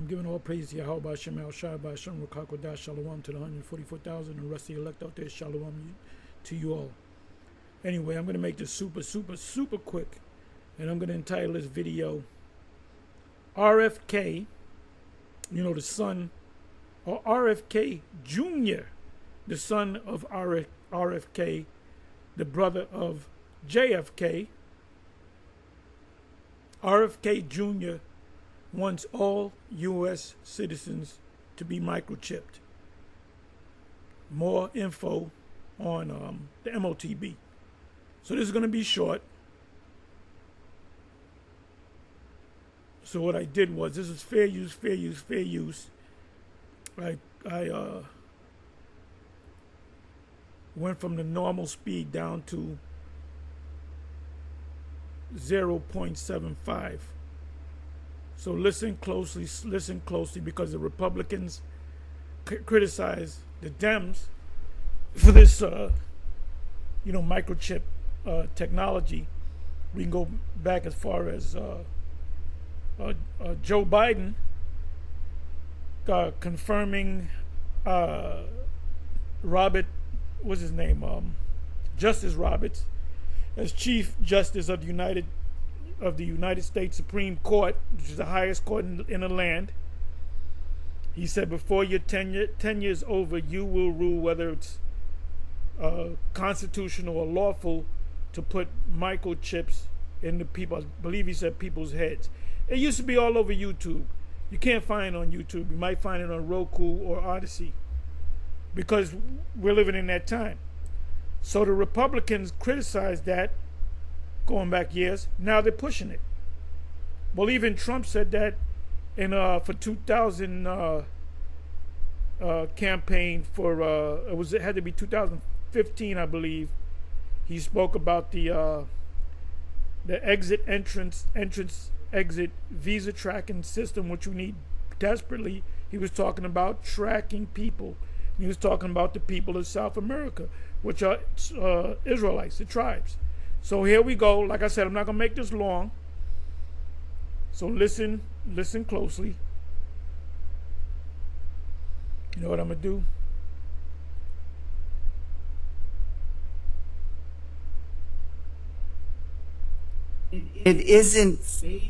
giving all praise to Yahweh Hashem El Shai by Hashem Rakakodah Shalom to the 144,000 and the rest of the elect out there. Shalom to you all. Anyway, I'm going to make this super quick. And I'm going to entitle this video RFK, you know, the son, or RFK Jr., the son of RFK, the brother of JFK. RFK Jr. wants all U.S. citizens to be microchipped. More info on the MOTB. So this is going to be short. So what I did was, this is fair use. I went from the normal speed down to 0.75. So listen closely, because the Republicans criticize the Dems for this, microchip technology. We can go back as far as Joe Biden confirming Robert, what's his name? Justice Roberts as Chief Justice of the United States Supreme Court, which is the highest court in the land. He said, before your tenure is over, you will rule whether it's constitutional or lawful to put microchips in the people. I believe he said people's heads. It used to be all over YouTube. You can't find it on YouTube. You might find it on Roku or Odyssey, because we're living in that time. So the Republicans criticized that going back years. Now they're pushing it. Well, even Trump said that in for 2000 campaign for it had to be 2015, I believe. He spoke about the exit visa tracking system, which we need desperately. He was talking about tracking people. He was talking about the people of South America, which are Israelites, the tribes. So here we go. Like I said, I'm not going to make this long. So listen closely. You know what I'm going to do? It isn't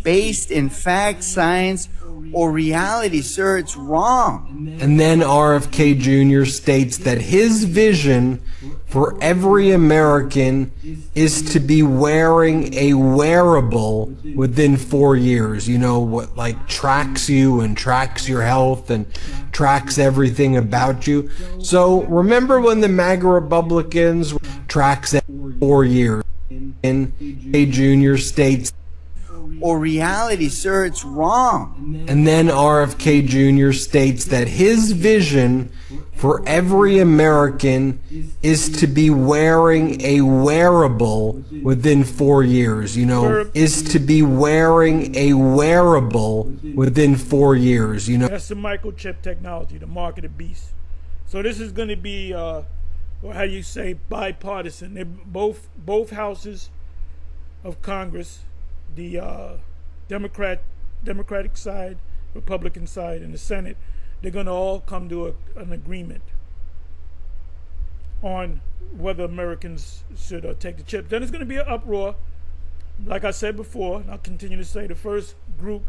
based in fact, science, or reality, sir. It's wrong. And then RFK Jr. states that his vision for every American is to be wearing a wearable within 4 years. You know, what like tracks you and tracks your health and tracks everything about you. So remember when the MAGA Republicans tracks every 4 years? And A Jr. states, or reality, sir, it's wrong. And then RFK Jr. states that his vision for every American is to be wearing a wearable within 4 years. You know, is to be wearing a wearable within 4 years. You know, that's the microchip technology, the mark of the beast. So this is going to be or how you say, bipartisan. They're both houses of Congress, the Democratic side, Republican side, and the Senate. They're going to all come to an agreement on whether Americans should take the chip. Then it's going to be an uproar. Like I said before, and I'll continue to say, the first group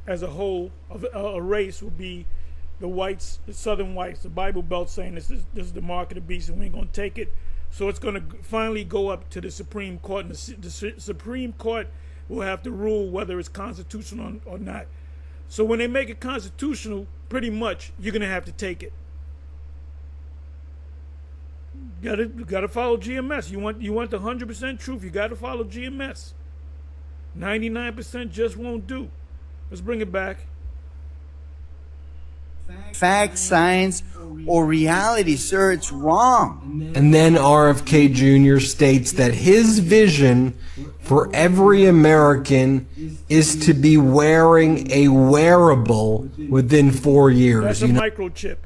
as a whole of a race will be the whites, the southern whites, the Bible Belt, saying this is the mark of the beast and we ain't going to take it. So it's going to finally go up to the Supreme Court, and the Supreme Court will have to rule whether it's constitutional or not. So when they make it constitutional, pretty much you're going to have to take it. You got to follow GMS. You want the 100% truth, you got to follow GMS. 99% just won't do. Let's bring it back. Fact, science, or reality, sir, it's wrong. And then RFK Jr. states that his vision for every American is to be wearing a wearable within 4 years. That's a microchip.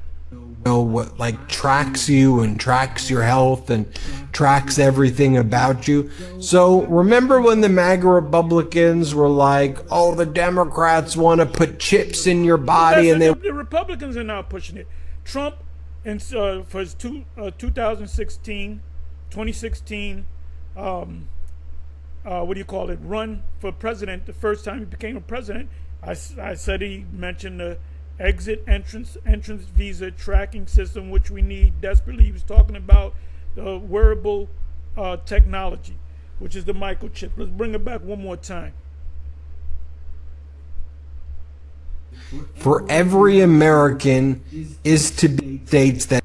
what like tracks you and tracks your health and tracks everything about you. So remember when the MAGA Republicans were like, oh, the Democrats want to put chips in your body, and the Republicans are now pushing it. Trump, and for his 2016 run for president, the first time he became a president, I said he mentioned the entrance visa tracking system, which we need desperately. He was talking about the wearable technology, which is the microchip. Let's bring it back one more time. For every American is to be states that,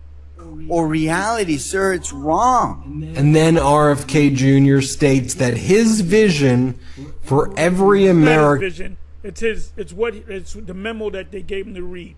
or reality, sir, it's wrong. and then RFK Jr. states that his vision for every American it's the memo that they gave him to read.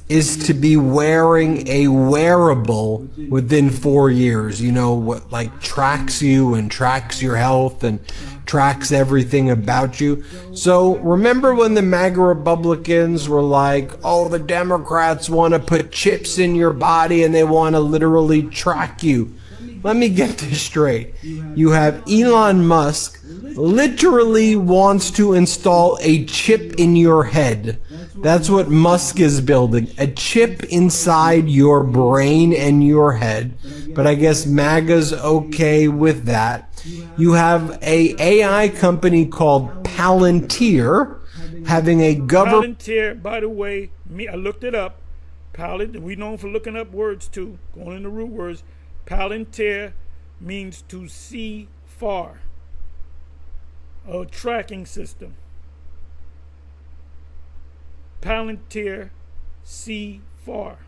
is to be wearing a wearable within 4 years. You know, what like tracks you and tracks your health and tracks everything about you. So remember when the MAGA Republicans were like, oh, the Democrats want to put chips in your body and they want to literally track you. Let me get this straight. You have Elon Musk literally wants to install a chip in your head. That's what Musk is building, a chip inside your brain and your head. But I guess MAGA's okay with that. You have a AI company called Palantir having a government. Palantir, by the way, I looked it up. We known for looking up words too, going into root words. Palantir means to see far. A tracking system. Palantir, see far.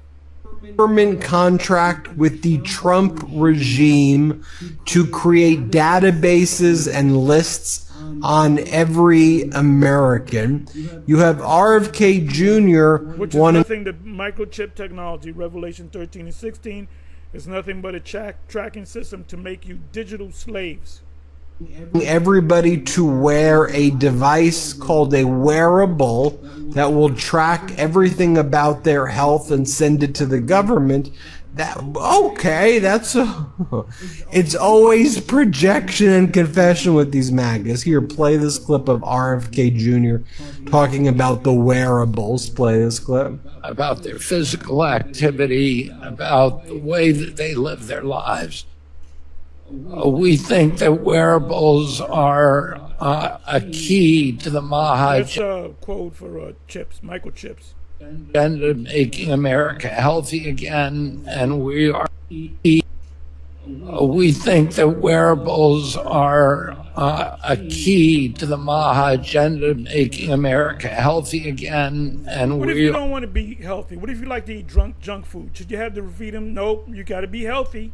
Government contract with the Trump regime to create databases and lists on every American. You have RFK Jr. Which is nothing, the microchip technology, Revelation 13 and 16, is nothing but a tracking system to make you digital slaves. Everybody to wear a device called a wearable that will track everything about their health and send it to the government. It's always projection and confession with these MAGAs. Here, play this clip of RFK Jr. talking about the wearables. Play this clip. About their physical activity, about the way that they live their lives. We think that wearables are a key to the Maha That's a quote for chips, microchips. agenda, making America healthy again, and we think that wearables are a key to the Maha agenda, making America healthy again, and What if you don't want to be healthy? What if you like to eat junk food? Should you have to feed them? Nope, you got to be healthy.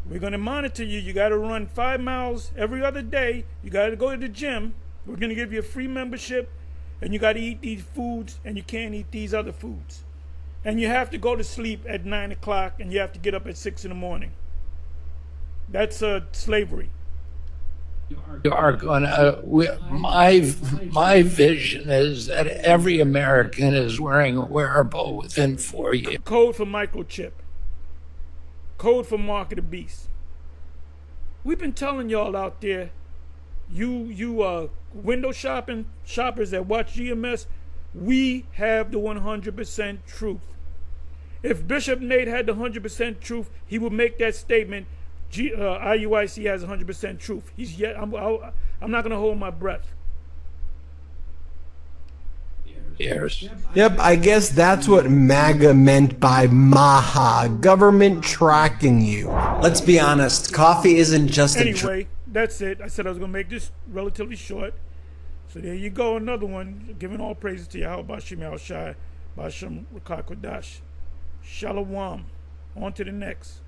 We're going to monitor you. You got to run 5 miles every other day. You got to go to the gym. We're going to give you a free membership. And you got to eat these foods, and you can't eat these other foods. And you have to go to sleep at 9 o'clock, and you have to get up at 6 in the morning. That's slavery. You are going to. My vision is that every American is wearing a wearable within 4 years. Code for microchip. Code for mark of the beast. We've been telling y'all out there, you window shoppers that watch GMS, we have the 100% truth. If Bishop Nate had the 100% truth, he would make that statement. IUIC has 100% truth. I'm not going to hold my breath. Years. Yep, I guess that's what MAGA meant by Maha, government tracking you. Let's be honest, coffee isn't just Anyway, that's it. I said I was going to make this relatively short. So there you go, another one. Giving all praises to Yahweh Bashim Al Shai, Bashim Rakak Kodash. Shalom. On to the next.